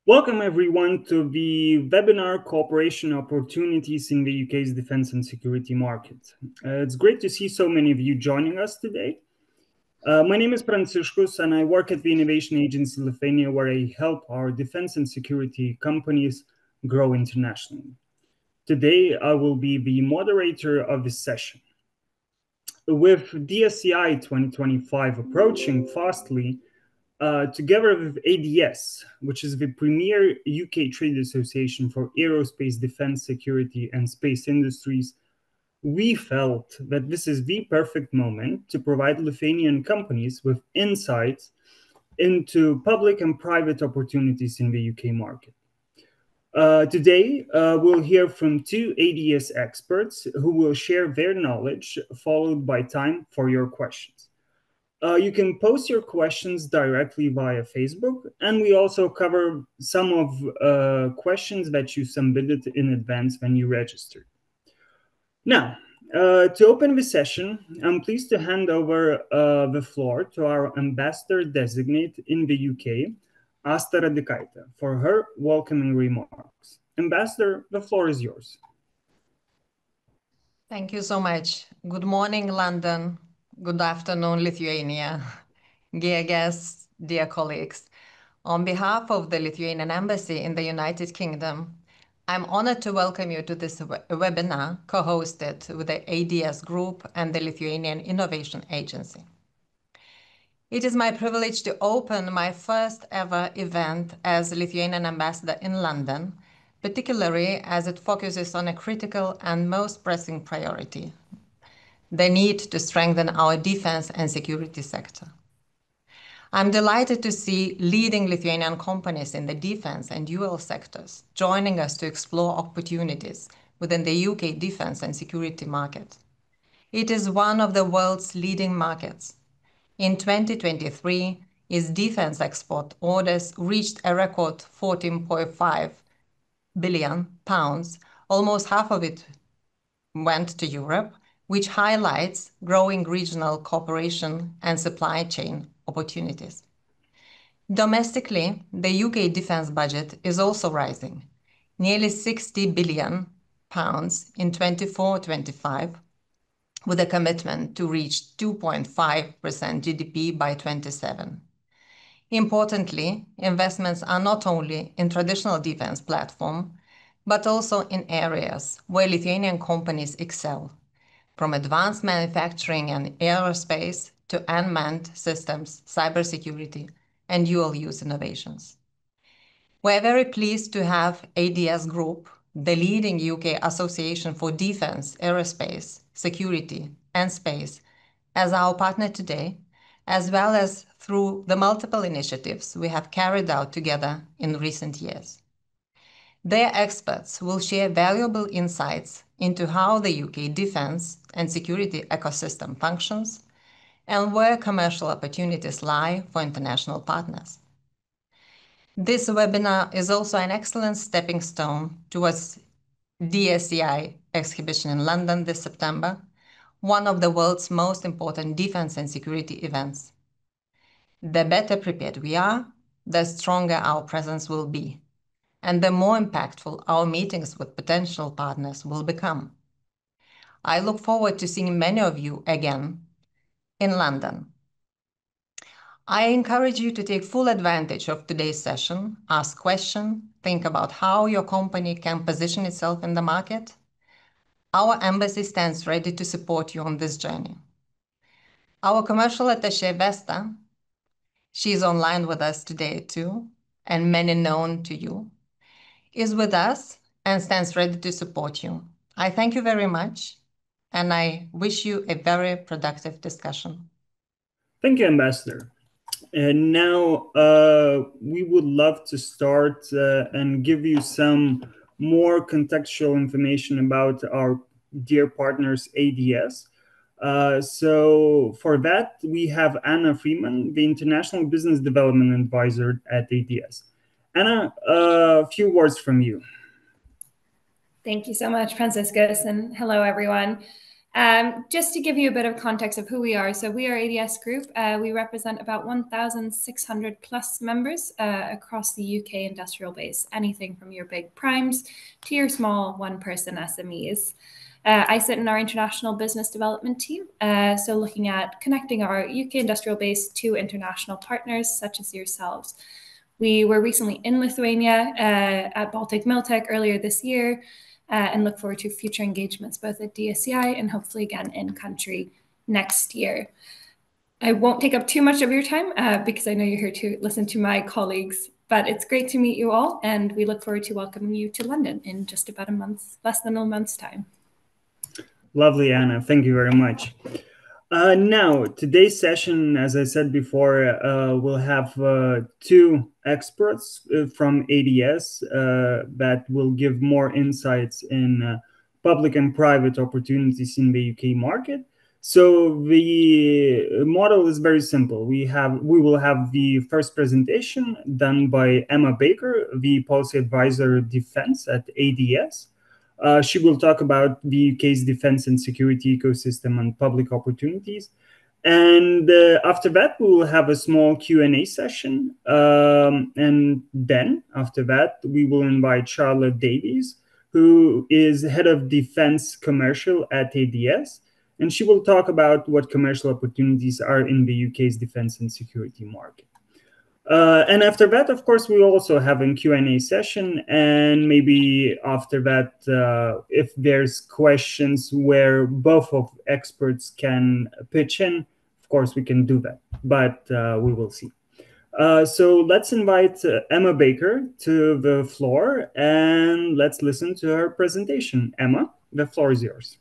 Welcome everyone to the webinar Cooperation Opportunities in the UK's Defence and Security Market. It's great to see so many of you joining us today. My name is Pranciškus and I work at the innovation agency Lithuania, where I help our defense and security companies grow internationally. Today, I will be the moderator of this session. With DSCI 2025 approaching fastly, together with ADS, which is the premier UK trade association for aerospace, defense, security, and space industries, we felt that this is the perfect moment to provide Lithuanian companies with insights into public and private opportunities in the UK market. Today, we'll hear from two ADS experts who will share their knowledge, followed by time for your questions. You can post your questions directly via Facebook, and we also cover some of questions that you submitted in advance when you registered. Now, to open the session, I'm pleased to hand over the floor to our ambassador designate in the UK, Asta Radikaitė, for her welcoming remarks. Ambassador, the floor is yours. Thank you so much. Good morning, London. Good afternoon, Lithuania. Dear guests, dear colleagues. On behalf of the Lithuanian Embassy in the United Kingdom, I'm honored to welcome you to this webinar co-hosted with the ADS Group and the Lithuanian Innovation Agency. It is my privilege to open my first ever event as Lithuanian ambassador in London, particularly as it focuses on a critical and most pressing priority: the need to strengthen our defense and security sector. I'm delighted to see leading Lithuanian companies in the defense and dual sectors joining us to explore opportunities within the UK defense and security market. It is one of the world's leading markets. In 2023, its defense export orders reached a record £14.5 billion, almost half of it went to Europe, which highlights growing regional cooperation and supply chain opportunities. Domestically, the UK defense budget is also rising, nearly £60 billion in 24-25, with a commitment to reach 2.5% GDP by 27. Importantly, investments are not only in traditional defense platform, but also in areas where Lithuanian companies excel, from advanced manufacturing and aerospace to unmanned systems, cybersecurity, and dual-use innovations. We're very pleased to have ADS Group, the leading UK association for defense, aerospace, security, and space, as our partner today, as well as through the multiple initiatives we have carried out together in recent years. Their experts will share valuable insights into how the UK defense and security ecosystem functions and where commercial opportunities lie for international partners. This webinar is also an excellent stepping stone towards DSCI exhibition in London this September, one of the world's most important defense and security events. The better prepared we are, the stronger our presence will be, and the more impactful our meetings with potential partners will become. I look forward to seeing many of you again in London. I encourage you to take full advantage of today's session, ask questions, think about how your company can position itself in the market. Our embassy stands ready to support you on this journey. Our commercial attaché, Vesta, she's online with us today too, and many known to you, is with us and stands ready to support you. I thank you very much, and I wish you a very productive discussion. Thank you, Ambassador. And now we would love to start and give you some more contextual information about our dear partners, ADS. So for that, we have Anna Freeman, the International Business Development Advisor at ADS. Anna, a few words from you. Thank you so much, Pranciškus, and hello, everyone. Just to give you a bit of context of who we are. So we are ADS Group. We represent about 1,600 plus members across the UK industrial base, anything from your big primes to your small one-person SMEs. I sit in our international business development team, so looking at connecting our UK industrial base to international partners such as yourselves. We were recently in Lithuania at Baltic Miltech earlier this year, and look forward to future engagements both at DSCI and hopefully again in country next year. I won't take up too much of your time because I know you're here to listen to my colleagues, but it's great to meet you all, and we look forward to welcoming you to London in just about a month, less than a month's time. Lovely, Anna. Thank you very much. Now, today's session, as I said before, we'll have two experts from ADS that will give more insights in public and private opportunities in the UK market. So the model is very simple. We will have the first presentation done by Emma Baker, the policy advisor defense at ADS. She will talk about the UK's defense and security ecosystem and public opportunities. And after that, we will have a small Q&A session. And then after that, we will invite Charlotte Davies, who is head of defense commercial at ADS. And she will talk about what commercial opportunities are in the UK's defense and security market. And after that, of course, we also have a Q&A session. And maybe after that, if there's questions where both of experts can pitch in, of course, we can do that. But we will see. So let's invite Emma Baker to the floor and let's listen to her presentation. Emma, the floor is yours.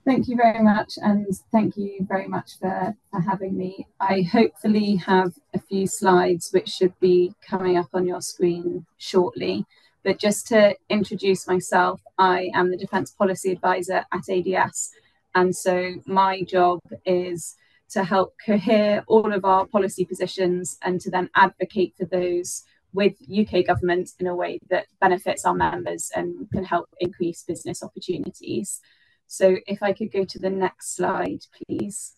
Thank you very much, and thank you very much for having me. I hopefully have a few slides which should be coming up on your screen shortly. But just to introduce myself, I am the Defence Policy Advisor at ADS, and so my job is to help cohere all of our policy positions and to then advocate for those with UK government in a way that benefits our members and can help increase business opportunities. So if I could go to the next slide, please.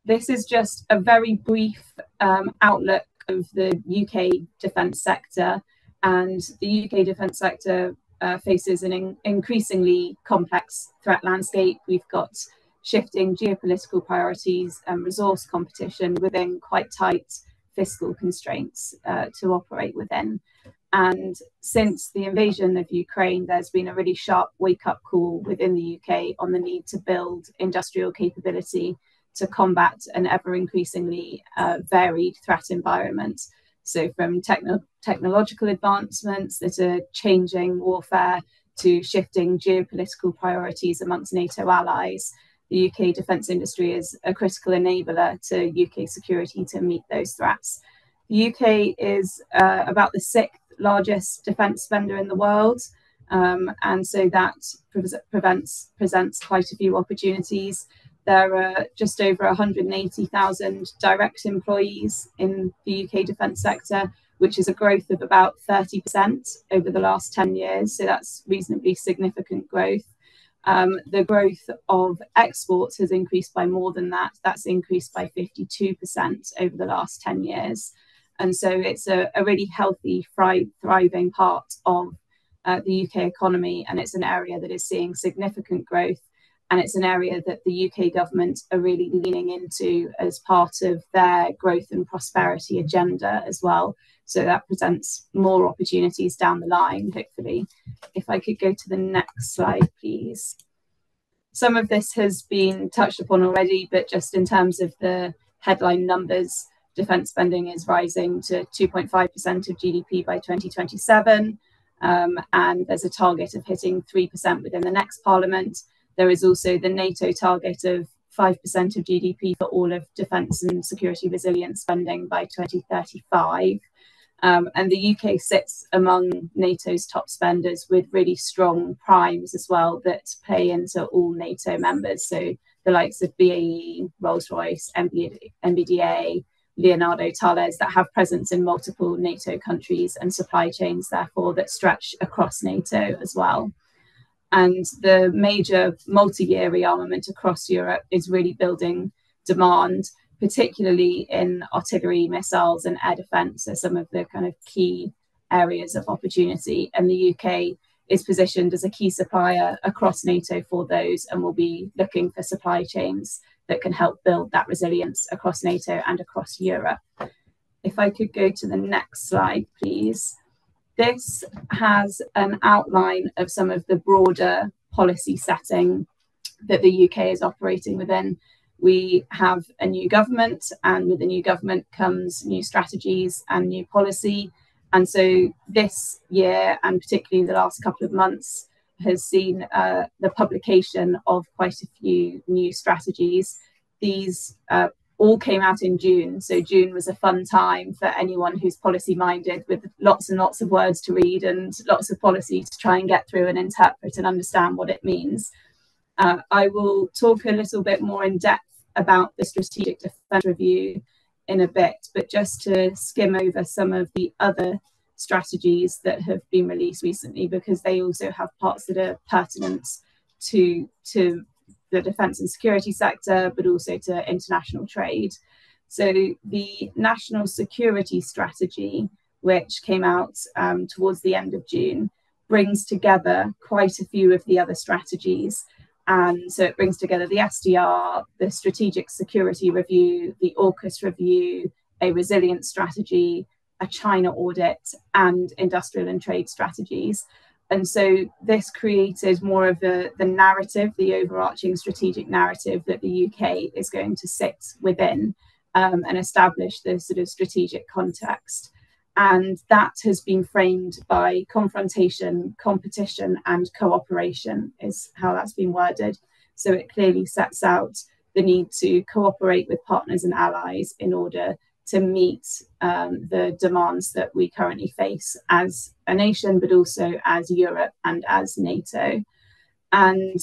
This is just a very brief outlook of the UK defence sector. And the UK defence sector faces an increasingly complex threat landscape. We've got shifting geopolitical priorities and resource competition within quite tight fiscal constraints to operate within. And since the invasion of Ukraine, there's been a really sharp wake-up call within the UK on the need to build industrial capability to combat an ever-increasingly varied threat environment. So from technological advancements that are changing warfare to shifting geopolitical priorities amongst NATO allies, the UK defence industry is a critical enabler to UK security to meet those threats. The UK is about the 6th largest defence spender in the world, and so that presents quite a few opportunities. There are just over 180,000 direct employees in the UK defence sector, which is a growth of about 30% over the last 10 years, so that's reasonably significant growth. The growth of exports has increased by more than that. That's increased by 52% over the last 10 years. And so it's a really healthy, thriving part of the UK economy, and it's an area that is seeing significant growth, and it's an area that the UK government are really leaning into as part of their growth and prosperity agenda as well. So that presents more opportunities down the line, hopefully. If I could go to the next slide, please. Some of this has been touched upon already, but just in terms of the headline numbers, defence spending is rising to 2.5% of GDP by 2027, and there's a target of hitting 3% within the next parliament. There is also the NATO target of 5% of GDP for all of defence and security resilience spending by 2035. And the UK sits among NATO's top spenders with really strong primes as well that play into all NATO members. So the likes of BAE, Rolls-Royce, MBDA, Leonardo Thales, that have presence in multiple NATO countries and supply chains, therefore, that stretch across NATO as well. And the major multi-year rearmament across Europe is really building demand, particularly in artillery, missiles and air defence are some of the kind of key areas of opportunity. And the UK is positioned as a key supplier across NATO for those, and will be looking for supply chains that can help build that resilience across NATO and across Europe. If I could go to the next slide, please. This has an outline of some of the broader policy setting that the UK is operating within. We have a new government, and with the new government comes new strategies and new policy. And so this year, and particularly the last couple of months, has seen the publication of quite a few new strategies. These all came out in June. So June was a fun time for anyone who's policy minded, with lots and lots of words to read and lots of policy to try and get through and interpret and understand what it means. I will talk a little bit more in depth about the Strategic Defence Review in a bit, but just to skim over some of the other strategies that have been released recently, because they also have parts that are pertinent to the defence and security sector, but also to international trade. So the National Security Strategy, which came out towards the end of June, brings together quite a few of the other strategies. And so it brings together the SDR, the Strategic Security Review, the AUKUS Review, a resilience strategy, a China audit, and industrial and trade strategies. And so this created more of the narrative, the overarching strategic narrative that the UK is going to sit within and establish the sort of strategic context. And that has been framed by confrontation, competition, and cooperation is how that's been worded. So it clearly sets out the need to cooperate with partners and allies in order to meet the demands that we currently face as a nation, but also as Europe and as NATO. And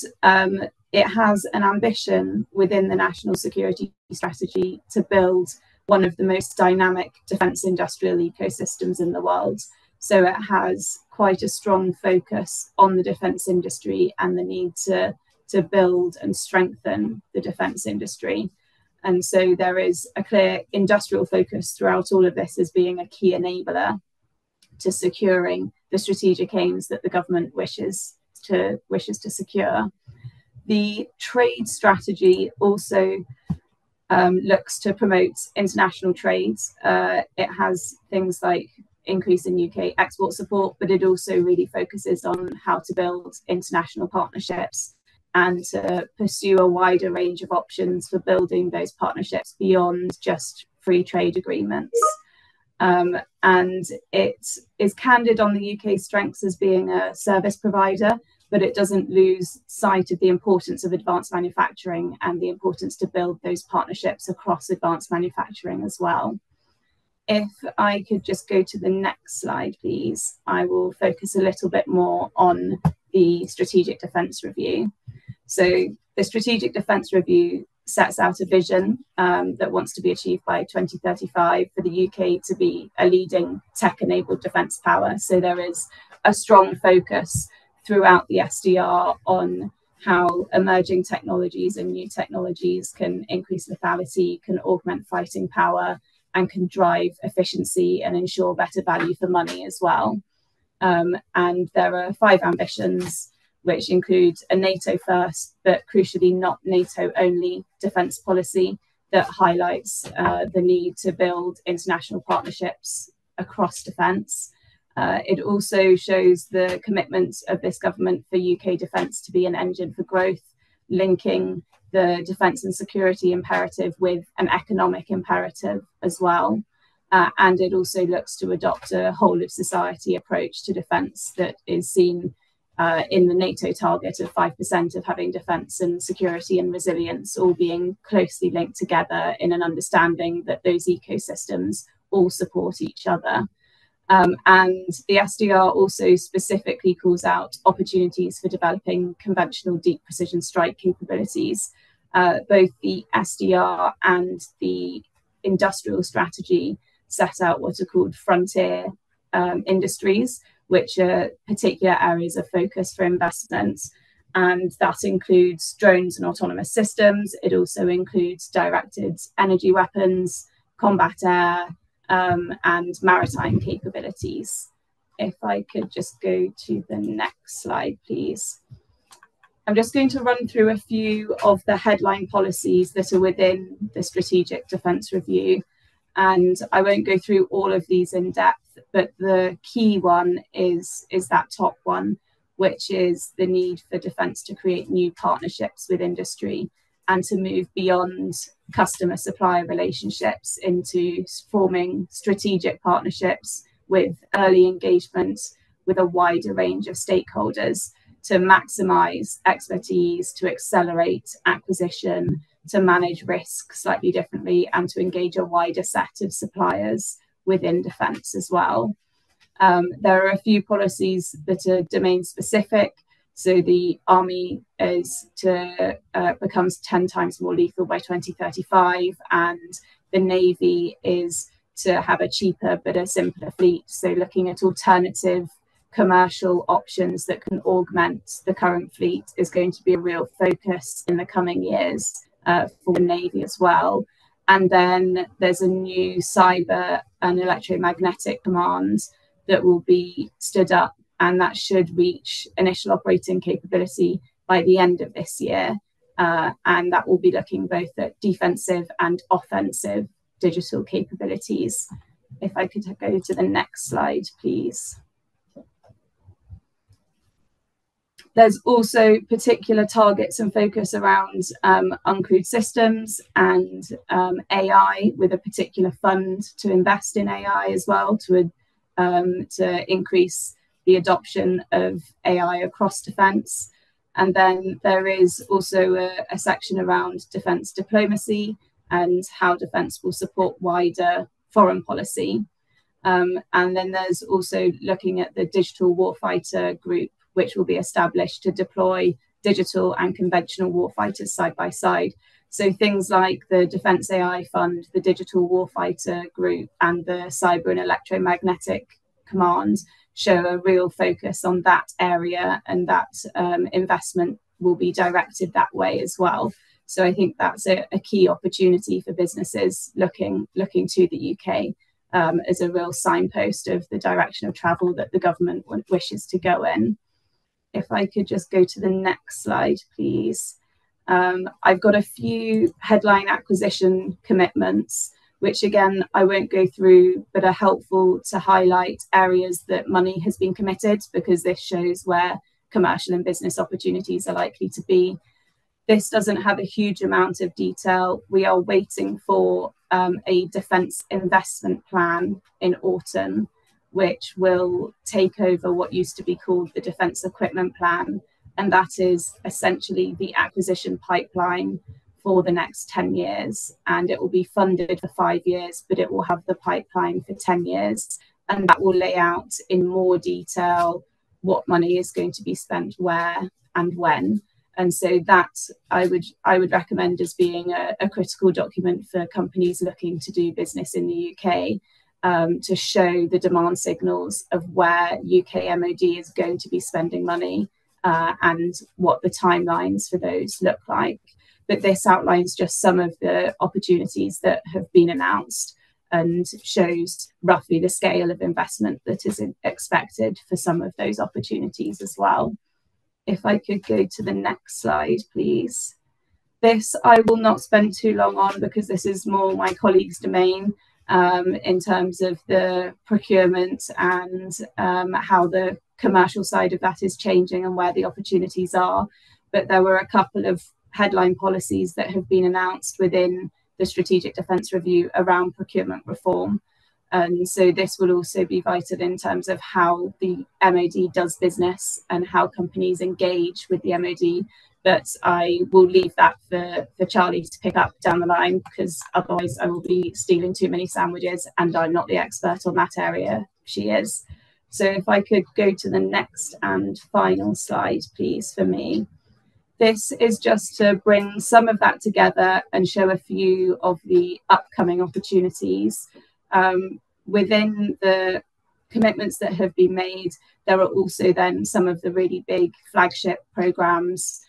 it has an ambition within the National Security Strategy to build one of the most dynamic defence industrial ecosystems in the world. So it has quite a strong focus on the defence industry and the need to build and strengthen the defence industry. And so there is a clear industrial focus throughout all of this as being a key enabler to securing the strategic aims that the government wishes to secure. The trade strategy also looks to promote international trade. It has things like increase in UK export support, but it also really focuses on how to build international partnerships and to pursue a wider range of options for building those partnerships beyond just free trade agreements. And it is candid on the UK's strengths as being a service provider, but it doesn't lose sight of the importance of advanced manufacturing and the importance to build those partnerships across advanced manufacturing as well. If I could just go to the next slide, please, I will focus a little bit more on the Strategic Defence Review. So the Strategic Defence Review sets out a vision that wants to be achieved by 2035 for the UK to be a leading tech-enabled defence power. So there is a strong focus throughout the SDR on how emerging technologies and new technologies can increase lethality, can augment fighting power, and can drive efficiency and ensure better value for money as well. And there are 5 ambitions, which include a NATO first, but crucially not NATO only defence policy that highlights the need to build international partnerships across defence. It also shows the commitment of this government for UK defence to be an engine for growth, linking the defence and security imperative with an economic imperative as well. And it also looks to adopt a whole of society approach to defence that is seen in the NATO target of 5% of having defence and security and resilience all being closely linked together in an understanding that those ecosystems all support each other. And the SDR also specifically calls out opportunities for developing conventional deep precision strike capabilities. Both the SDR and the industrial strategy set out what are called frontier industries, which are particular areas of focus for investment. And that includes drones and autonomous systems. It also includes directed energy weapons, combat air, and maritime capabilities. If I could just go to the next slide, please. I'm just going to run through a few of the headline policies that are within the Strategic Defence Review. And I won't go through all of these in depth, but the key one is that top one, which is the need for defence to create new partnerships with industry and to move beyond customer-supplier relationships into forming strategic partnerships with early engagement with a wider range of stakeholders to maximise expertise, to accelerate acquisition, to manage risk slightly differently, and to engage a wider set of suppliers within defence as well. There are a few policies that are domain specific. So the Army is to becomes 10 times more lethal by 2035, and the Navy is to have a cheaper but a simpler fleet. So looking at alternative commercial options that can augment the current fleet is going to be a real focus in the coming years for the Navy as well. And then there's a new cyber and electromagnetic command that will be stood up, and that should reach initial operating capability by the end of this year. And that will be looking both at defensive and offensive digital capabilities. If I could go to the next slide, please. There's also particular targets and focus around uncrewed systems and AI, with a particular fund to invest in AI as well, to increase the adoption of AI across defence. And then there is also a section around defence diplomacy and how defence will support wider foreign policy. And then there's also looking at the digital warfighter group, which will be established to deploy digital and conventional warfighters side by side. So things like the Defence AI Fund, the Digital Warfighter Group, and the Cyber and Electromagnetic Command show a real focus on that area, and that investment will be directed that way as well. So I think that's a key opportunity for businesses looking to the UK as a real signpost of the direction of travel that the government wishes to go in. If I could just go to the next slide, please. I've got a few headline acquisition commitments, which again, I won't go through, but are helpful to highlight areas that money has been committed, because this shows where commercial and business opportunities are likely to be. This doesn't have a huge amount of detail. We are waiting for a defence investment plan in autumn, which will take over what used to be called the Defence Equipment Plan. And that is essentially the acquisition pipeline for the next 10 years. And it will be funded for 5 years, but it will have the pipeline for 10 years. And that will lay out in more detail what money is going to be spent where and when. And so that I would recommend as being a critical document for companies looking to do business in the UK, to show the demand signals of where UK MOD is going to be spending money and what the timelines for those look like. But this outlines just some of the opportunities that have been announced and shows roughly the scale of investment that is expected for some of those opportunities as well. If I could go to the next slide, please. This I will not spend too long on, because this is more my colleague's domain in terms of the procurement and how the commercial side of that is changing and where the opportunities are. But there were a couple of headline policies that have been announced within the Strategic Defence Review around procurement reform. And so this will also be vital in terms of how the MOD does business and how companies engage with the MOD. But I will leave that for Charlie to pick up down the line, because otherwise I will be stealing too many sandwiches, and I'm not the expert on that area. She is. So if I could go to the next and final slide, please, for me. This is just to bring some of that together and show a few of the upcoming opportunities. Within the commitments that have been made. There are also then some of the really big flagship programs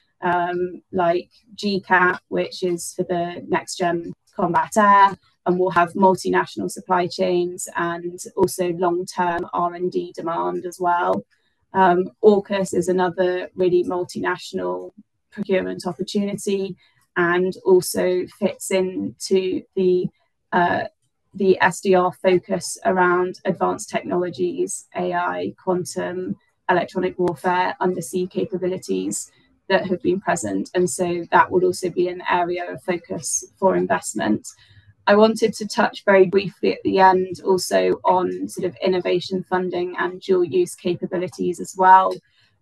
like GCAP, which is for the next gen combat air, and we'll have multinational supply chains and also long-term R&D demand as well. AUKUS is another really multinational procurement opportunity, and also fits into the SDR focus around advanced technologies, AI, quantum, electronic warfare, undersea capabilities that have been present. And so that would also be an area of focus for investment. I wanted to touch very briefly at the end also on sort of innovation funding and dual use capabilities as well.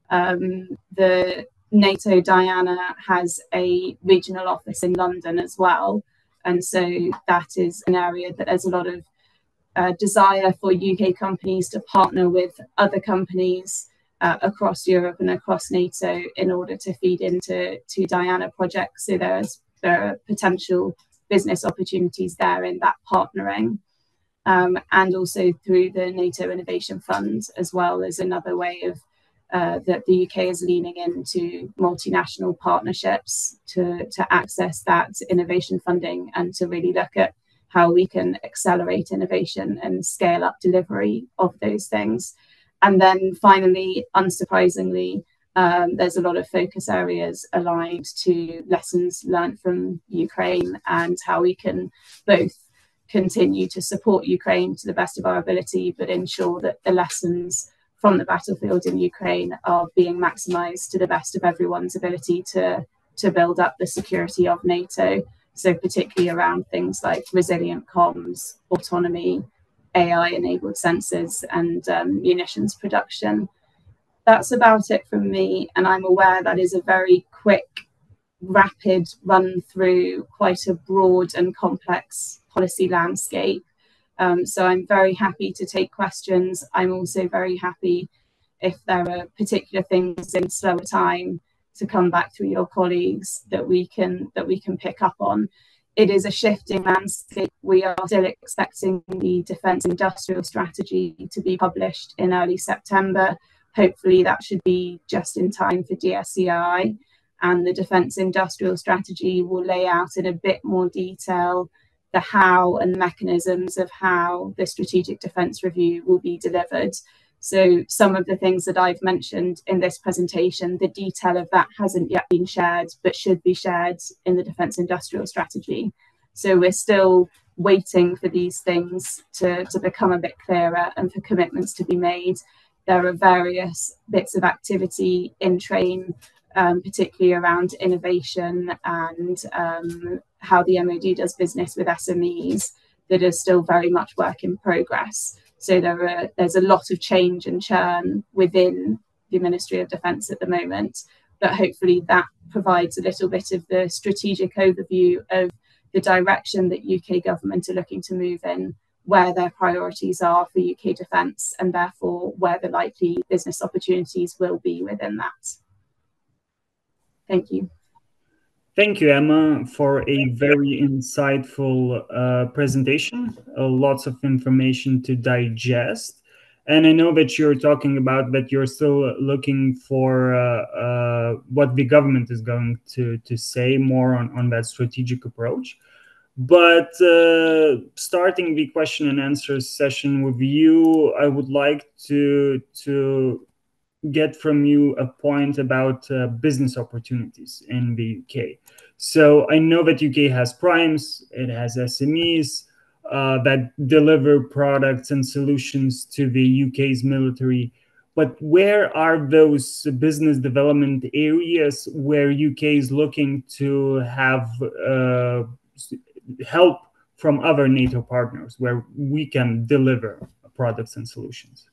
The NATO Diana has a regional office in London as well. And so that is an area that there's a lot of desire for UK companies to partner with other companies across Europe and across NATO in order to feed into Diana projects. So there are potential business opportunities there in that partnering. And also through the NATO Innovation Fund as well as another way of that the UK is leaning into multinational partnerships to access that innovation funding and to really look at how we can accelerate innovation and scale up delivery of those things. And then finally, unsurprisingly, there's a lot of focus areas aligned to lessons learned from Ukraine and how we can both continue to support Ukraine to the best of our ability, but ensure that the lessons from the battlefield in Ukraine are being maximised to the best of everyone's ability to build up the security of NATO. So particularly around things like resilient comms, autonomy, AI-enabled sensors, and munitions production. That's about it from me, and I'm aware that is a very quick, rapid run through quite a broad and complex policy landscape. So I'm very happy to take questions. I'm also very happy if there are particular things in slower time to come back through your colleagues that we can pick up on. It is a shifting landscape. We are still expecting the Defence Industrial Strategy to be published in early September. Hopefully that should be just in time for DSEI, and the Defence Industrial Strategy will lay out in a bit more detail the how and mechanisms of how the Strategic Defence Review will be delivered. So some of the things that I've mentioned in this presentation, the detail of that hasn't yet been shared, but should be shared in the Defence Industrial Strategy. So we're still waiting for these things to become a bit clearer and for commitments to be made. There are various bits of activity in train, particularly around innovation and how the MOD does business with SMEs, that is still very much work in progress. So there's a lot of change and churn within the Ministry of Defence at the moment, but hopefully that provides a little bit of the strategic overview of the direction that UK government are looking to move in, where their priorities are for UK defence, and therefore where the likely business opportunities will be within that. Thank you. Thank you, Emma, for a very insightful presentation. Lots of information to digest. And I know that you're talking about that you're still looking for what the government is going to say more on that strategic approach. But starting the question and answer session with you, I would like to get from you a point about business opportunities in the UK. So I know that UK has primes, it has SMEs that deliver products and solutions to the UK's military. But where are those business development areas where UK is looking to have help from other NATO partners, where we can deliver products and solutions?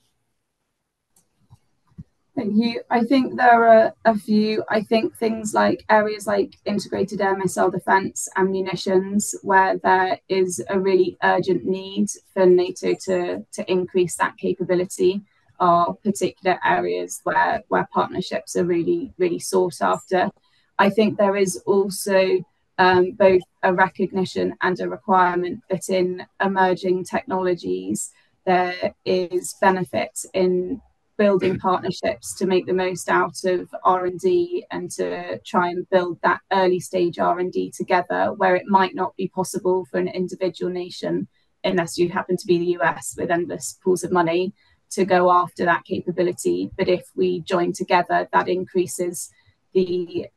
Thank you. I think there are a few. I think things like areas like integrated air missile defence and munitions, where there is a really urgent need for NATO to increase that capability, are particular areas where partnerships are really, really sought after. I think there is also both a recognition and a requirement that in emerging technologies, there is benefit in building partnerships to make the most out of R&D and to try and build that early stage R&D together, where it might not be possible for an individual nation, unless you happen to be the US with endless pools of money, to go after that capability. But if we join together, that increases the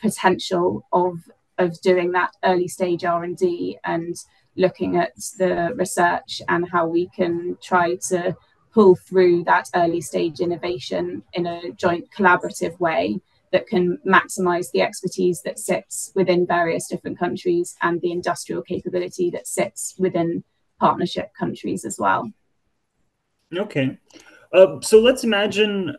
potential of doing that early stage R&D and looking at the research and how we can try to pull through that early stage innovation in a joint collaborative way that can maximize the expertise that sits within various different countries and the industrial capability that sits within partnership countries as well. Okay. So let's imagine,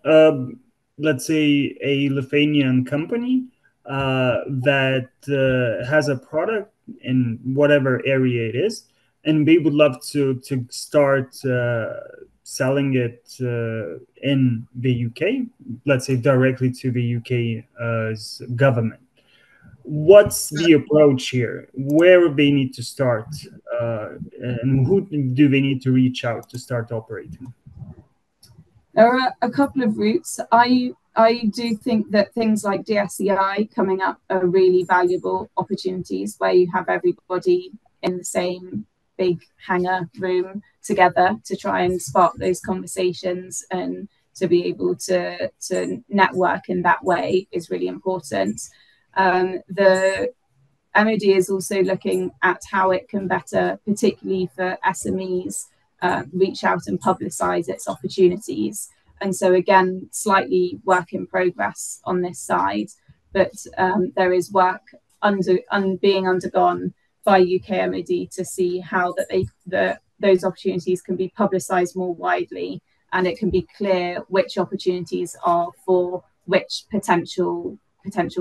let's say, a Lithuanian company that has a product in whatever area it is, and they would love to start selling it in the UK, let's say directly to the UK's government. What's the approach here? Where they need to start, and who do they need to reach out to start operating? There are a couple of routes. I do think that things like DSEI coming up are really valuable opportunities where you have everybody in the same big hangar room together to try and spark those conversations, and to be able to network in that way is really important. The MOD is also looking at how it can better, particularly for SMEs, reach out and publicize its opportunities. And so again, slightly work in progress on this side, but there is work being undergone by UK MOD to see how those opportunities can be publicised more widely, and it can be clear which opportunities are for which potential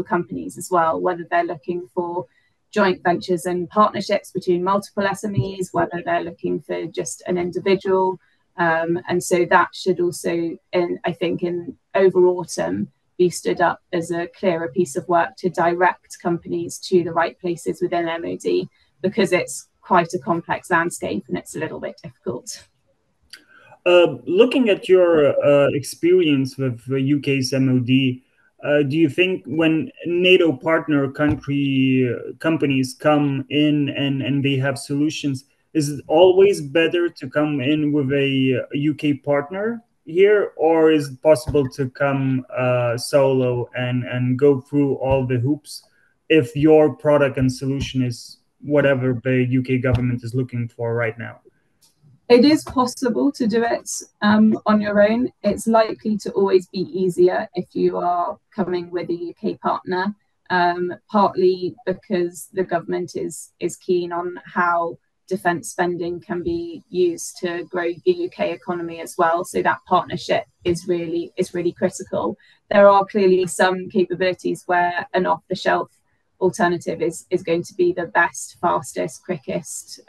companies as well, whether they're looking for joint ventures and partnerships between multiple SMEs, whether they're looking for just an individual. And so that should also, I think, in over autumn, be stood up as a clearer piece of work to direct companies to the right places within MOD, because it's quite a complex landscape and it's a little bit difficult. Looking at your experience with the UK's MOD, do you think when NATO partner companies come in and they have solutions, is it always better to come in with a UK partner here, or is it possible to come solo and go through all the hoops if your product and solution is whatever the UK government is looking for right now? It is possible to do it on your own. It's likely to always be easier if you are coming with a UK partner, partly because the government is keen on how defence spending can be used to grow the UK economy as well. So that partnership is really critical. There are clearly some capabilities where an off-the-shelf alternative is going to be the best, fastest, quickest,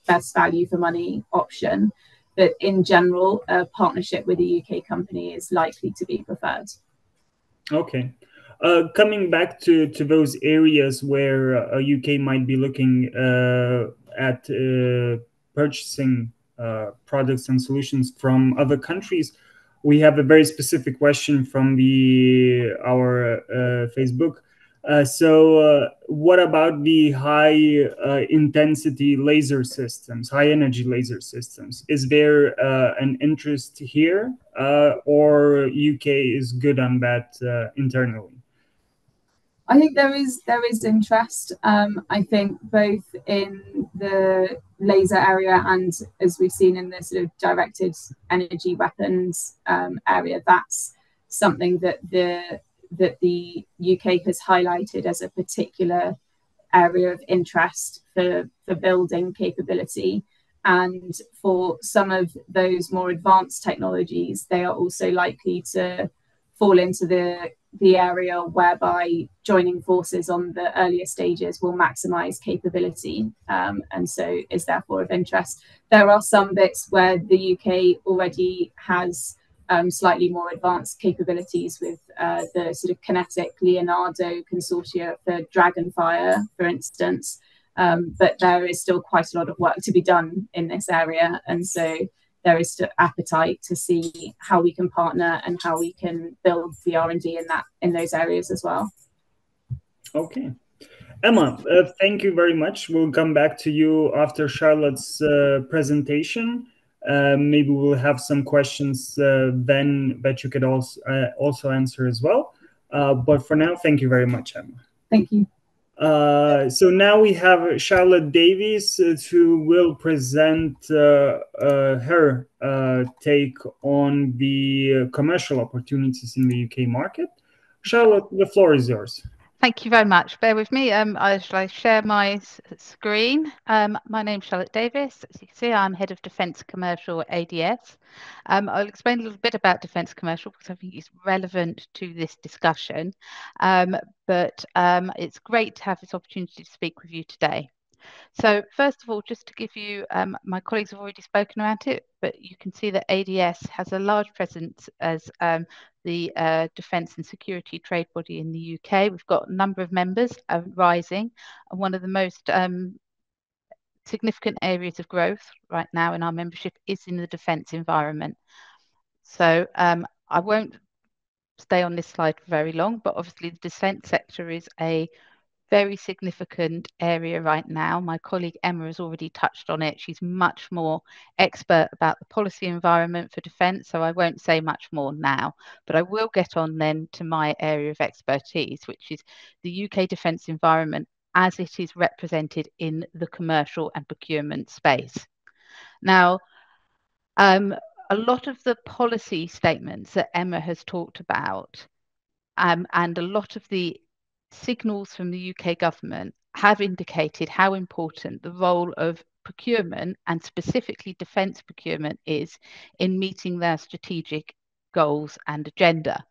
best value for money option. But in general, a partnership with a UK company is likely to be preferred. Okay. Coming back to those areas where UK might be looking at purchasing products and solutions from other countries, we have a very specific question from our Facebook. So what about the high intensity laser systems, high energy laser systems? Is there an interest here, or UK is good on that internally? I think there is interest. I think both in the laser area and, as we've seen, in the sort of directed energy weapons area, that's something that the UK has highlighted as a particular area of interest for building capability. And for some of those more advanced technologies, they are also likely to fall into the area whereby joining forces on the earlier stages will maximize capability, and so is therefore of interest. There are some bits where the UK already has slightly more advanced capabilities with the sort of kinetic Leonardo consortia for Dragonfire, for instance. but there is still quite a lot of work to be done in this area, and so there is still appetite to see how we can partner and how we can build the R&D in those areas as well. Okay. Emma, thank you very much. We'll come back to you after Charlotte's presentation. Maybe we'll have some questions then that you could also answer as well. But for now, thank you very much, Emma. Thank you. So now we have Charlotte Davies, who will present her take on the commercial opportunities in the UK market. Charlotte, the floor is yours. Thank you very much. Bear with me. Shall I share my screen? My name's Charlotte Davies. As you can see, I'm Head of Defence Commercial at ADS. I'll explain a little bit about Defence Commercial because I think it's relevant to this discussion. But it's great to have this opportunity to speak with you today. So first of all, just to give you, my colleagues have already spoken about it, but you can see that ADS has a large presence as the defence and security trade body in the UK. We've got a number of members rising, and one of the most significant areas of growth right now in our membership is in the defence environment. So I won't stay on this slide for very long, but obviously the defence sector is a very significant area right now. My colleague Emma has already touched on it. She's much more expert about the policy environment for defence, so I won't say much more now. But I will get on then to my area of expertise, which is the UK defence environment as it is represented in the commercial and procurement space. Now, a lot of the policy statements that Emma has talked about and a lot of the signals from the UK government have indicated how important the role of procurement and specifically defence procurement is in meeting their strategic goals and agenda.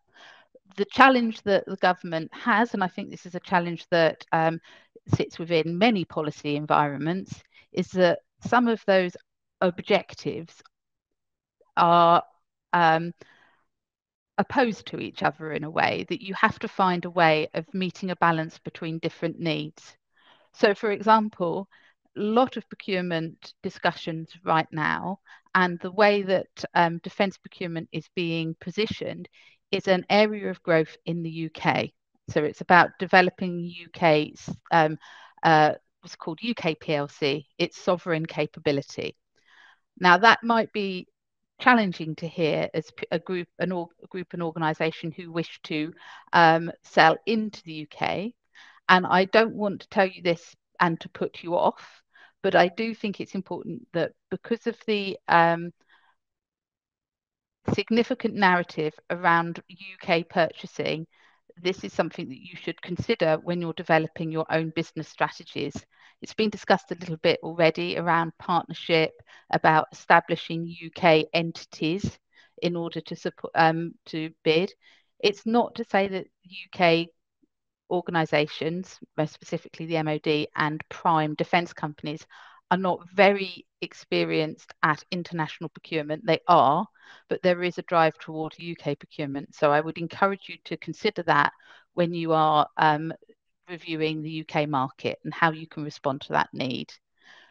The challenge that the government has, and I think this is a challenge that sits within many policy environments, is that some of those objectives are opposed to each other in a way that you have to find a way of meeting a balance between different needs. So, for example, a lot of procurement discussions right now and the way that defence procurement is being positioned is an area of growth in the UK. So it's about developing UK's, what's called UK PLC, its sovereign capability. Now that might be challenging to hear as a group and organisation who wish to sell into the UK. And I don't want to tell you this and to put you off, but I do think it's important that because of the significant narrative around UK purchasing, this is something that you should consider when you're developing your own business strategies. It's been discussed a little bit already around partnership, about establishing UK entities in order to support to bid. It's not to say that UK organisations, most specifically the MOD and prime defence companies, are not very experienced at international procurement. They are, but there is a drive toward UK procurement. So I would encourage you to consider that when you are reviewing the UK market and how you can respond to that need.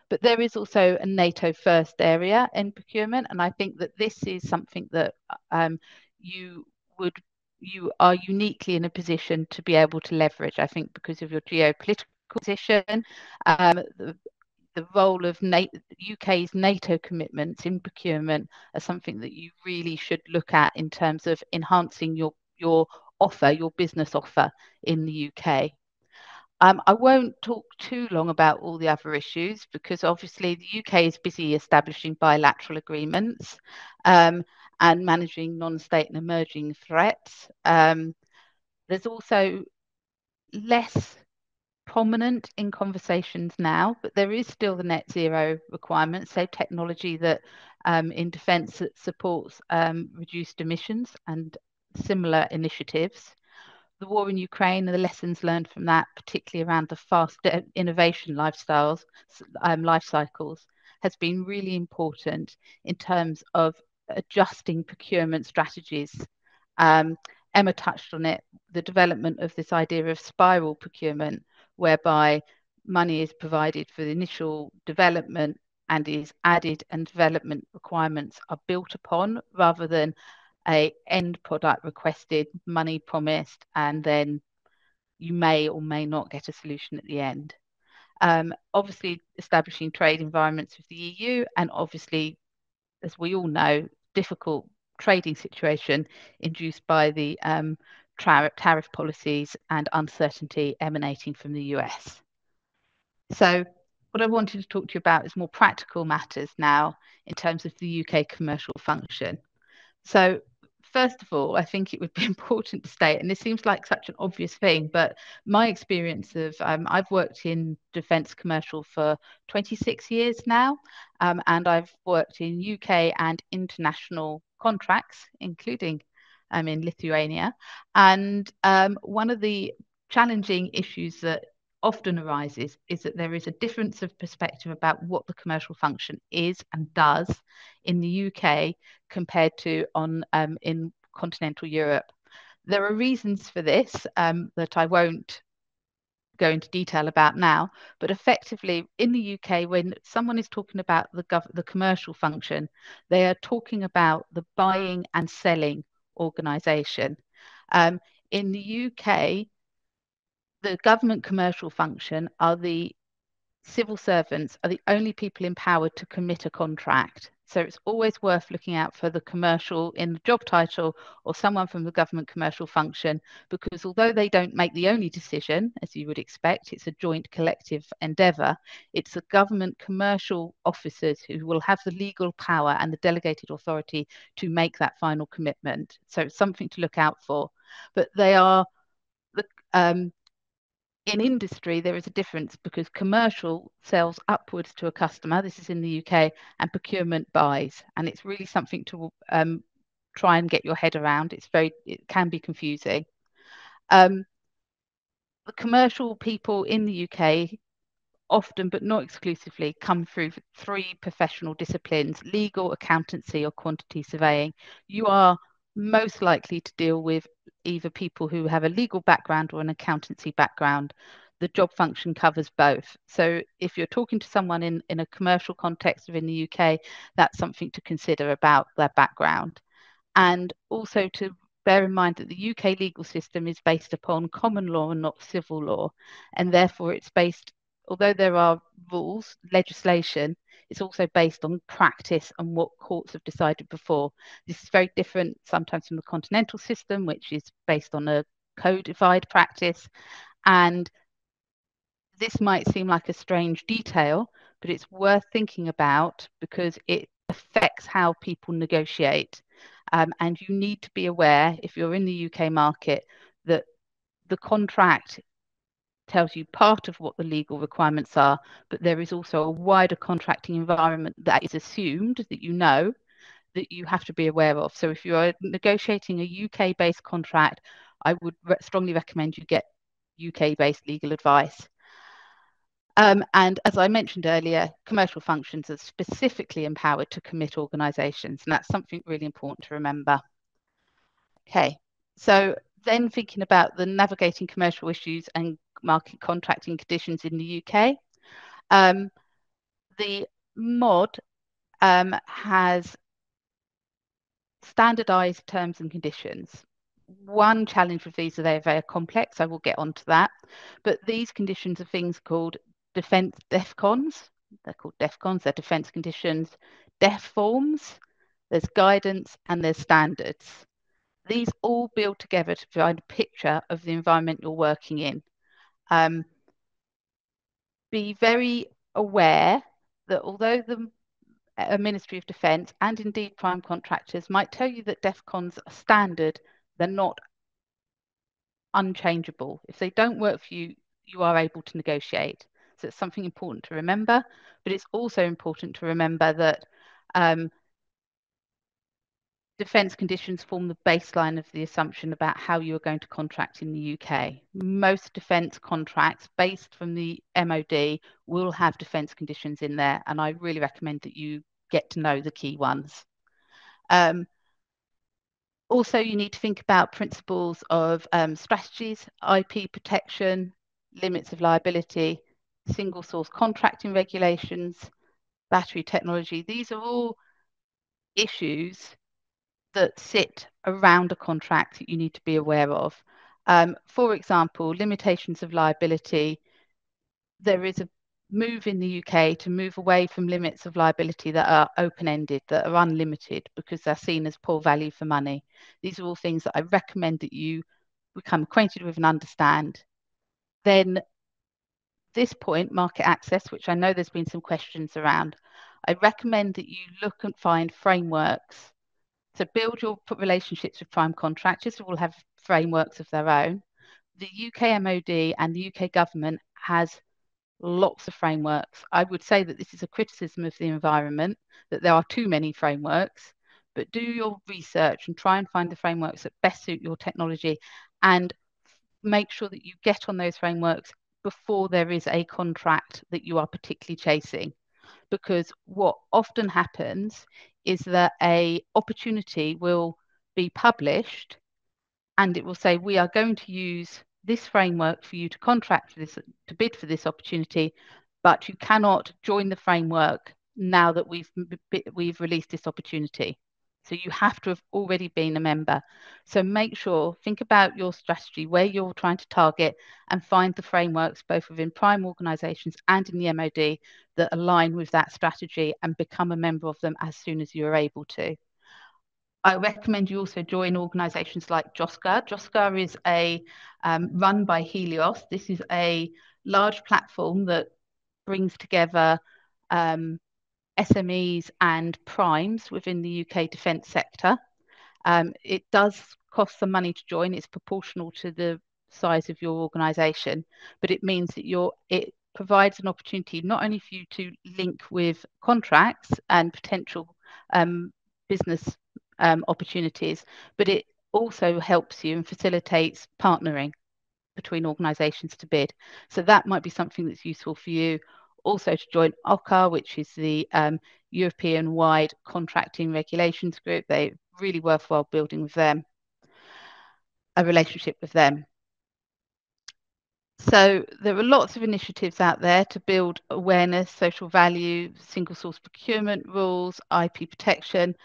But there is also a NATO first area in procurement, and I think that this is something that you are uniquely in a position to be able to leverage. I think because of your geopolitical position, the role of UK's NATO commitments in procurement are something that you really should look at in terms of enhancing your offer, your business offer in the UK. I won't talk too long about all the other issues because obviously the UK is busy establishing bilateral agreements and managing non-state and emerging threats. There's also less prominent in conversations now, but there is still the net zero requirement, so technology that in defence that supports reduced emissions and similar initiatives. The war in Ukraine and the lessons learned from that, particularly around the fast innovation life cycles, has been really important in terms of adjusting procurement strategies. Emma touched on it, the development of this idea of spiral procurement, whereby money is provided for the initial development and is added and development requirements are built upon, rather than a end product requested, money promised, and then you may or may not get a solution at the end. Obviously, establishing trade environments with the EU, and obviously, as we all know, difficult trading situation induced by the tariff policies and uncertainty emanating from the US. So what I wanted to talk to you about is more practical matters now in terms of the UK commercial function. So first of all, I think it would be important to state, and this seems like such an obvious thing, but my experience of, I've worked in defence commercial for 26 years now, and I've worked in UK and international contracts, including in Lithuania. And one of the challenging issues that often arises is that there is a difference of perspective about what the commercial function is and does in the UK compared to in continental Europe. There are reasons for this that I won't go into detail about now, but effectively in the UK, when someone is talking about the commercial function, they are talking about the buying and selling organisation. In the UK, the government commercial function are the civil servants are the only people empowered to commit a contract. So it's always worth looking out for the commercial in the job title or someone from the government commercial function, because although they don't make the only decision, as you would expect, it's a joint collective endeavour, it's the government commercial officers who will have the legal power and the delegated authority to make that final commitment. So it's something to look out for. But they are in industry, there is a difference because commercial sells upwards to a customer. This is in the UK, and procurement buys, and it's really something to try and get your head around. It can be confusing. The commercial people in the UK often, but not exclusively, come through 3 professional disciplines: legal, accountancy, or quantity surveying. You are most likely to deal with either people who have a legal background or an accountancy background. The job function covers both. So if you're talking to someone in a commercial context or in the UK, that's something to consider about their background. And also to bear in mind that the UK legal system is based upon common law and not civil law. And therefore it's based, although there are rules, legislation, it's also based on practice and what courts have decided before. This is very different sometimes from the continental system, which is based on a codified practice. And this might seem like a strange detail, but it's worth thinking about because it affects how people negotiate. And you need to be aware, if you're in the UK market, that the contract tells you part of what the legal requirements are, but there is also a wider contracting environment that is assumed that you know that you have to be aware of. So if you are negotiating a UK-based contract, I would strongly recommend you get UK-based legal advice. And as I mentioned earlier, commercial functions are specifically empowered to commit organisations, and that's something really important to remember. Okay, so then thinking about the navigating commercial issues and market contracting conditions in the UK, the MOD has standardised terms and conditions. One challenge with these is they're very complex. I will get onto that. But these conditions are things called defence DEFCONs. They're called DEFCONs. They're defence conditions, DEF forms. There's guidance and there's standards. These all build together to provide a picture of the environment you're working in. Be very aware that although the Ministry of Defence and indeed prime contractors might tell you that DEFCONs are standard, they're not unchangeable. If they don't work for you, you are able to negotiate. So it's something important to remember, but it's also important to remember that defence conditions form the baseline of the assumption about how you are going to contract in the UK. Most defence contracts based from the MOD will have defence conditions in there, and I really recommend that you get to know the key ones. Also, you need to think about principles of strategies, IP protection, limits of liability, single source contracting regulations, battery technology. These are all issues that sit around a contract that you need to be aware of. For example, limitations of liability. There is a move in the UK to move away from limits of liability that are open-ended, that are unlimited, because they're seen as poor value for money. These are all things that I recommend that you become acquainted with and understand. Then this point, market access, which I know there's been some questions around, I recommend that you look and find frameworks. So build your relationships with prime contractors who will have frameworks of their own. The UK MOD and the UK government has lots of frameworks. I would say that this is a criticism of the environment, that there are too many frameworks, but do your research and try and find the frameworks that best suit your technology, and make sure that you get on those frameworks before there is a contract that you are particularly chasing. Because what often happens is that an opportunity will be published and it will say, we are going to use this framework for you to contract for this, to bid for this opportunity, but you cannot join the framework now that we've released this opportunity. So you have to have already been a member. So make sure, think about your strategy, where you're trying to target, and find the frameworks both within prime organisations and in the MOD that align with that strategy, and become a member of them as soon as you're able to. I recommend you also join organisations like JOSCA. JOSCA is run by Helios. This is a large platform that brings together SMEs and primes within the UK defence sector. It does cost some money to join. It's proportional to the size of your organisation, but it means that it provides an opportunity not only for you to link with contracts and potential business opportunities, but it also helps you and facilitates partnering between organisations to bid. So that might be something that's useful for you. Also to join OCCAR, which is the European-wide contracting regulations group. They're really worthwhile building with them, a relationship with them. So there are lots of initiatives out there to build awareness, social value, single source procurement rules, IP protection.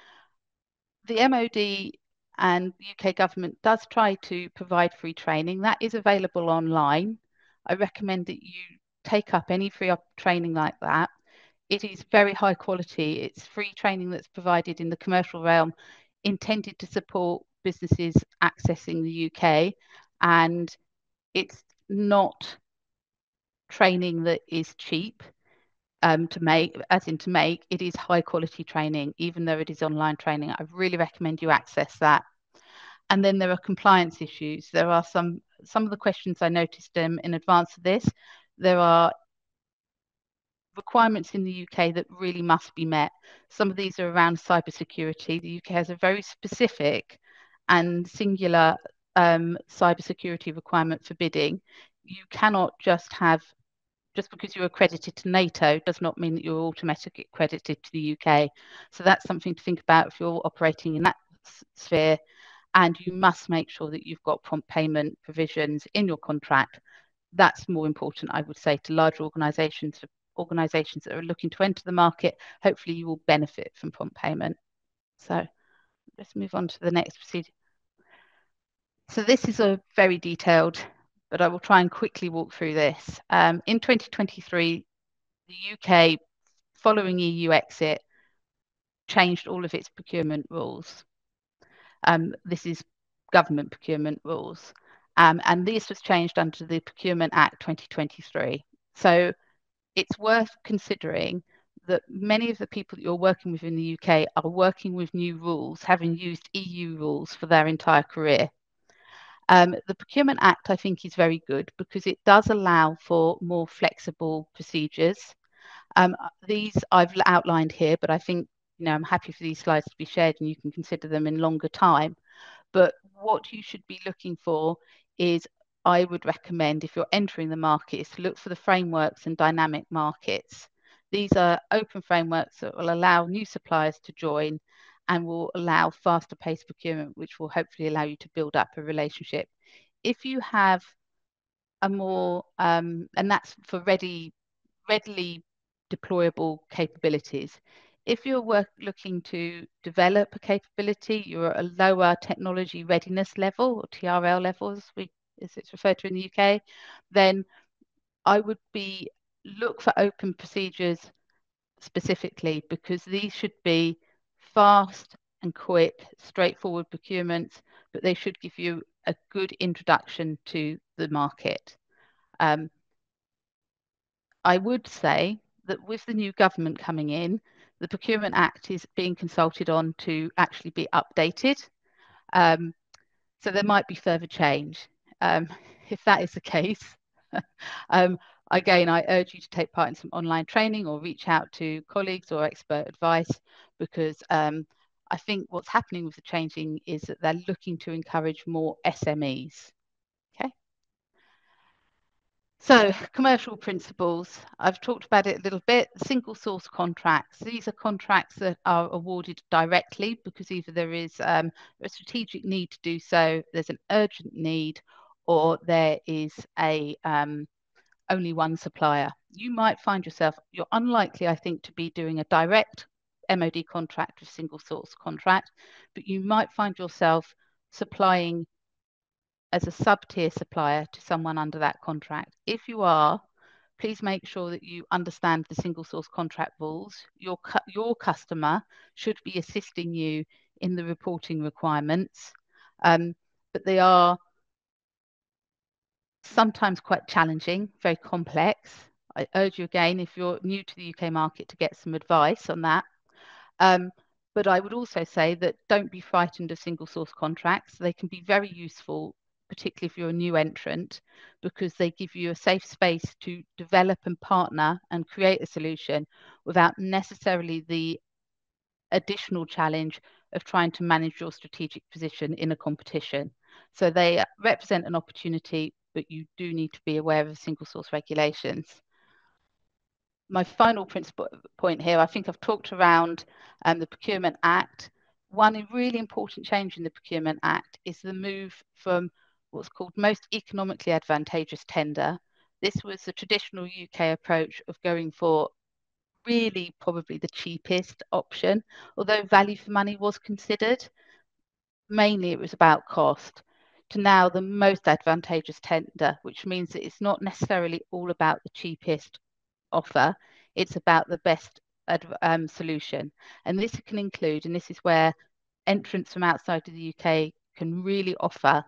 The MOD and the UK government does try to provide free training. That is available online. I recommend that you take up any free training like that. It is very high quality. It's free training that's provided in the commercial realm, intended to support businesses accessing the UK, and it's not training that is cheap to make. It is high quality training, even though it is online training. I really recommend you access that. And then there are compliance issues. There are some of the questions I noticed in advance of this. There are requirements in the UK that really must be met. Some of these are around cybersecurity. The UK has a very specific and singular cybersecurity requirement for bidding. You cannot just because you're accredited to NATO does not mean that you're automatically accredited to the UK. So that's something to think about if you're operating in that sphere. And you must make sure that you've got prompt payment provisions in your contract. That's more important, I would say, to large organisations that are looking to enter the market. Hopefully you will benefit from prompt payment. So let's move on to the next procedure. So this is a very detailed, but I will try and quickly walk through this. In 2023, the UK, following EU exit, changed all of its procurement rules. This is government procurement rules. And this was changed under the Procurement Act 2023. So it's worth considering that many of the people that you're working with in the UK are working with new rules, having used EU rules for their entire career. The Procurement Act, I think, is very good because it does allow for more flexible procedures. These I've outlined here, but I think I'm happy for these slides to be shared and you can consider them in longer time. But what you should be looking for is, I would recommend, if you're entering the market, is to look for the frameworks and dynamic markets. These are open frameworks that will allow new suppliers to join and will allow faster paced procurement, which will hopefully allow you to build up a relationship. If you have a more, and that's for ready readily deployable capabilities. If you're looking to develop a capability, you're at a lower technology readiness level, or TRL level, as it's referred to in the UK, then I would look for open procedures specifically, because these should be fast and quick, straightforward procurements, but they should give you a good introduction to the market. I would say that with the new government coming in, the Procurement Act is being consulted on to actually be updated. So there might be further change. If that is the case, again, I urge you to take part in some online training or reach out to colleagues or expert advice, because I think what's happening with the changing is that they're looking to encourage more SMEs. Okay. So commercial principles, I've talked about it a little bit. Single source contracts. These are contracts that are awarded directly because either there is a strategic need to do so, there's an urgent need, or there is a only one supplier. You might find yourself, you're unlikely, I think, to be doing a direct MOD contract with single source contract, but you might find yourself supplying as a sub-tier supplier to someone under that contract. If you are, please make sure that you understand the single source contract rules. Your customer should be assisting you in the reporting requirements, but they are sometimes quite challenging, very complex. I urge you again, if you're new to the UK market, to get some advice on that. But I would also say that don't be frightened of single source contracts. They can be very useful, particularly if you're a new entrant, because they give you a safe space to develop and partner and create a solution without necessarily the additional challenge of trying to manage your strategic position in a competition. So they represent an opportunity, but you do need to be aware of single source regulations. My final principle point here, I think I've talked around the Procurement Act. One really important change in the Procurement Act is the move from what's called most economically advantageous tender. This was the traditional UK approach of going for really probably the cheapest option, although value for money was considered. Mainly it was about cost, to now the most advantageous tender, which means that it's not necessarily all about the cheapest offer, it's about the best solution. And this can include, and this is where entrants from outside of the UK can really offer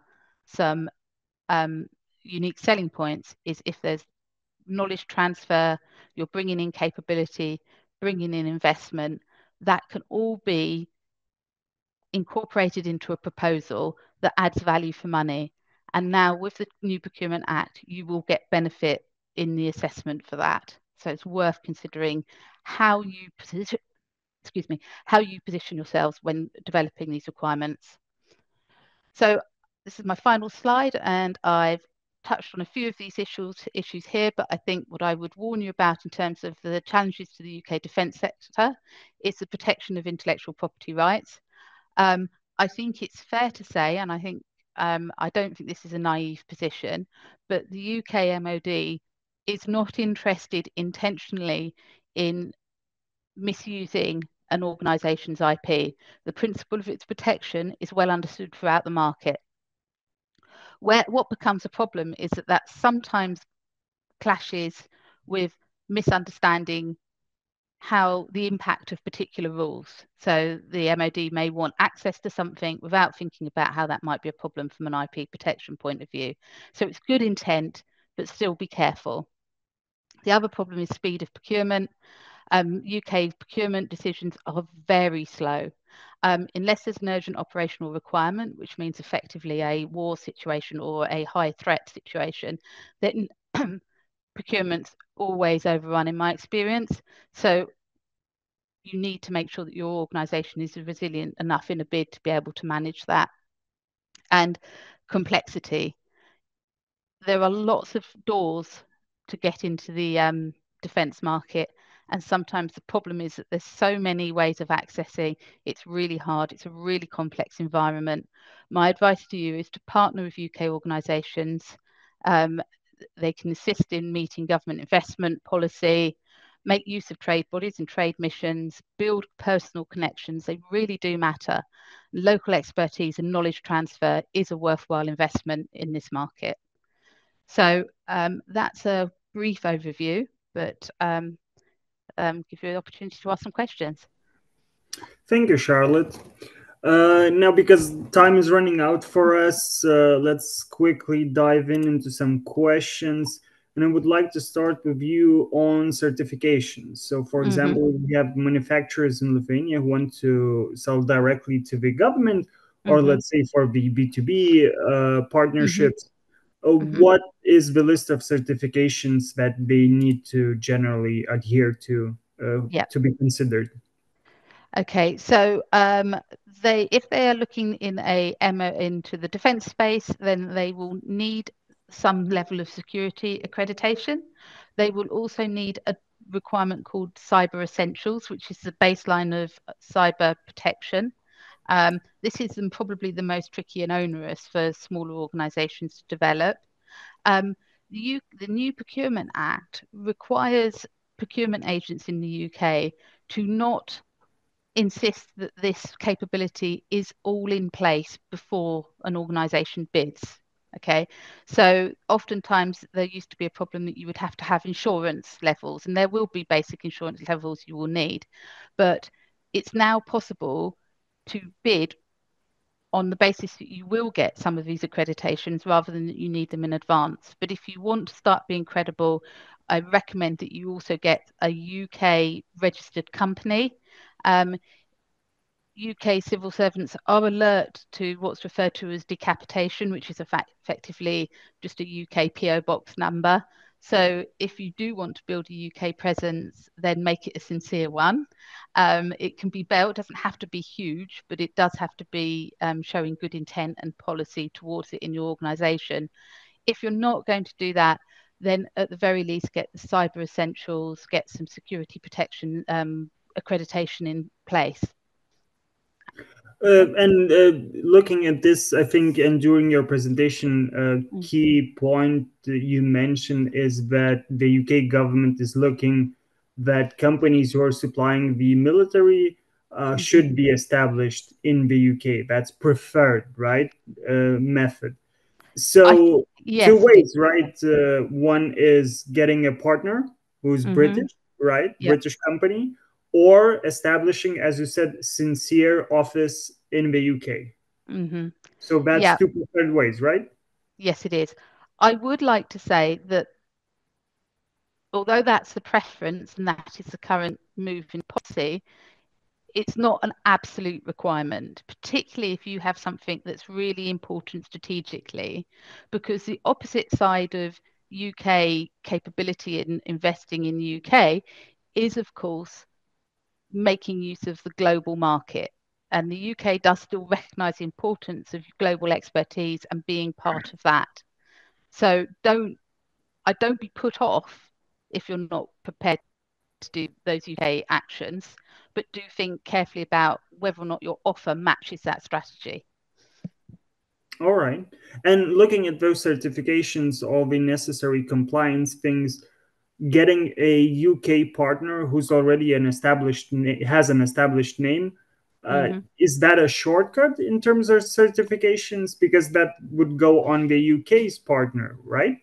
some unique selling points, is if there's knowledge transfer, you're bringing in capability, bringing in investment, that can all be incorporated into a proposal that adds value for money. And now with the new Procurement Act, you will get benefit in the assessment for that. So it's worth considering how you position, how you position yourselves when developing these requirements. So this is my final slide, and I've touched on a few of these issues here, but I think what I would warn you about in terms of the challenges to the UK defence sector is the protection of intellectual property rights. I think it's fair to say, and I think I don't think this is a naive position, but the UK MOD is not interested intentionally in misusing an organisation's IP. The principle of its protection is well understood throughout the market. What becomes a problem is that sometimes clashes with misunderstanding how the impact of particular rules. So the MOD may want access to something without thinking about how that might be a problem from an IP protection point of view. So it's good intent, but still be careful. The other problem is speed of procurement. UK procurement decisions are very slow. Unless there's an urgent operational requirement, which means effectively a war situation or a high threat situation, then procurement's always overrun in my experience. So you need to make sure that your organisation is resilient enough in a bid to be able to manage that. And complexity. There are lots of doors to get into the defence market, and sometimes the problem is that there's so many ways of accessing. It's really hard. It's a really complex environment. My advice to you is to partner with UK organisations. they can assist in meeting government investment policy, make use of trade bodies and trade missions, build personal connections. They really do matter. Local expertise and knowledge transfer is a worthwhile investment in this market. So that's a brief overview, but give you the opportunity to ask some questions. Thank you, Charlotte. Now, because time is running out for us, let's quickly dive into some questions. And I would like to start with you on certifications. So, for example, we have manufacturers in Lithuania who want to sell directly to the government, or let's say for the B2B partnerships. What is the list of certifications that they need to generally adhere to be considered? Okay, so if they are looking into the defence space, then they will need some level of security accreditation. They will also need a requirement called Cyber Essentials, which is the baseline of cyber protection. This is probably the most tricky and onerous for smaller organisations to develop. The new Procurement Act requires procurement agents in the UK to not insist that this capability is all in place before an organisation bids. Okay, so oftentimes there used to be a problem that you would have to have insurance levels, and there will be basic insurance levels you will need, but it's now possible to bid on the basis that you will get some of these accreditations rather than that you need them in advance. But if you want to start being credible, I recommend that you also get a UK registered company. UK civil servants are alert to what's referred to as decapitation, which is effectively just a UK PO box number. So if you do want to build a UK presence, then make it a sincere one. It can be built, doesn't have to be huge, but it does have to be showing good intent and policy towards it in your organisation. If you're not going to do that, then at the very least get the Cyber Essentials, get some security protection accreditation in place. Looking at this, I think, and during your presentation, a key point you mentioned is that the UK government is looking that companies who are supplying the military should be established in the UK. That's preferred, right, method. So yes, two ways, right? One is getting a partner who's British, right? Yep. British company. Or establishing, as you said, sincere office in the UK. So that's two preferred ways, right? Yes, it is. I would like to say that although that's the preference and that is the current move in policy, it's not an absolute requirement, particularly if you have something that's really important strategically, because the opposite side of UK capability in investing in the UK is, of course, making use of the global market, and the UK does still recognise the importance of global expertise and being part of that. So don't be put off if you're not prepared to do those UK actions, but do think carefully about whether or not your offer matches that strategy. All right. And looking at those certifications, all the necessary compliance things, getting a UK partner who's already has an established name, is that a shortcut in terms of certifications? Because that would go on the UK's partner, right?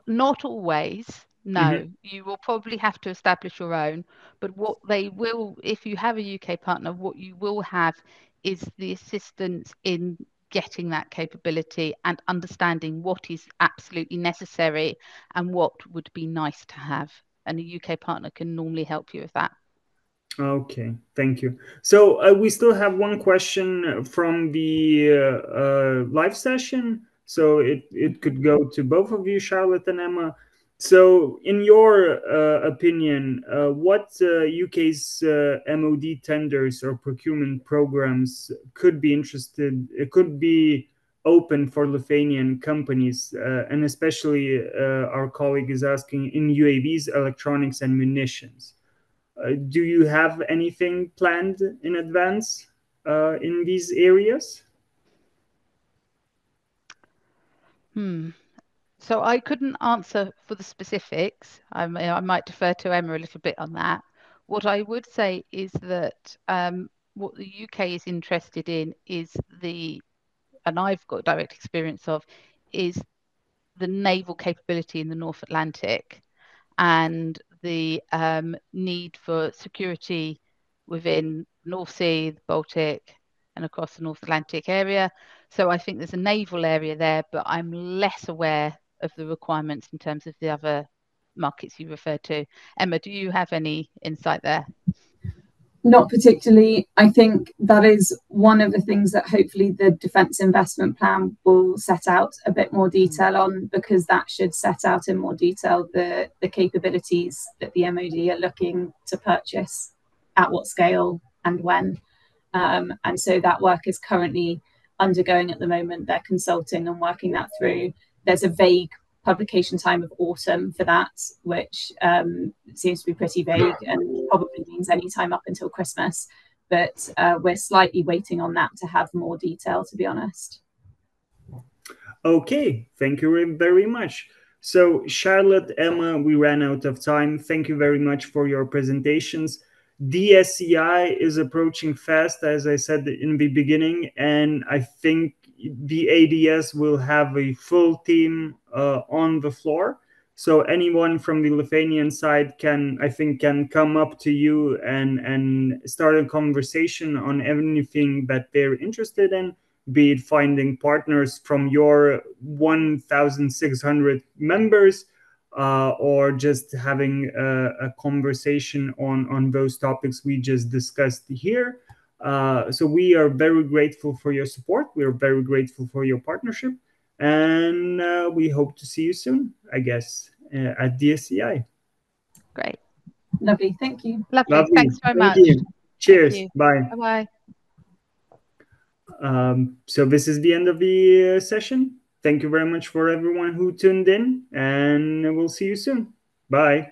Not always. No, you will probably have to establish your own. But what they will, if you have a UK partner, what you will have is the assistance in getting that capability and understanding what is absolutely necessary and what would be nice to have. And a UK partner can normally help you with that. Okay, thank you. So we still have one question from the live session. So it could go to both of you, Charlotte and Emma. So in your opinion, what UK's MOD tenders or procurement programs could be open for Lithuanian companies, and especially our colleague is asking in UAVs, electronics and munitions. Do you have anything planned in advance in these areas? So I couldn't answer for the specifics. I might defer to Emma a little bit on that. What I would say is that what the UK is interested in is and I've got direct experience of, is the naval capability in the North Atlantic and the need for security within North Sea, the Baltic, and across the North Atlantic area. So I think there's a naval area there, but I'm less aware of the requirements in terms of the other markets you referred to. Emma, do you have any insight there? Not particularly. I think that is one of the things that hopefully the Defence Investment Plan will set out a bit more detail on, because that should set out in more detail the capabilities that the MOD are looking to purchase, at what scale and when. And so that work is currently undergoing at the moment. They're consulting and working that through. There's a vague publication time of autumn for that, which seems to be pretty vague and probably means any time up until Christmas. But we're slightly waiting on that to have more detail, to be honest. Okay, thank you very much. So Charlotte, Emma, we ran out of time. Thank you very much for your presentations. DSCI is approaching fast, as I said in the beginning, and I think the ADS will have a full team on the floor. So anyone from the Lithuanian side can come up to you and start a conversation on anything that they're interested in, be it finding partners from your 1,600 members, or just having a conversation on those topics we just discussed here. So we are very grateful for your support. We are very grateful for your partnership. And we hope to see you soon, I guess, at DSCI. Great. Lovely. Thank you. Lovely. Thanks very much. You. Cheers. You. Bye. Bye-bye. So this is the end of the session. Thank you very much for everyone who tuned in, and we'll see you soon. Bye.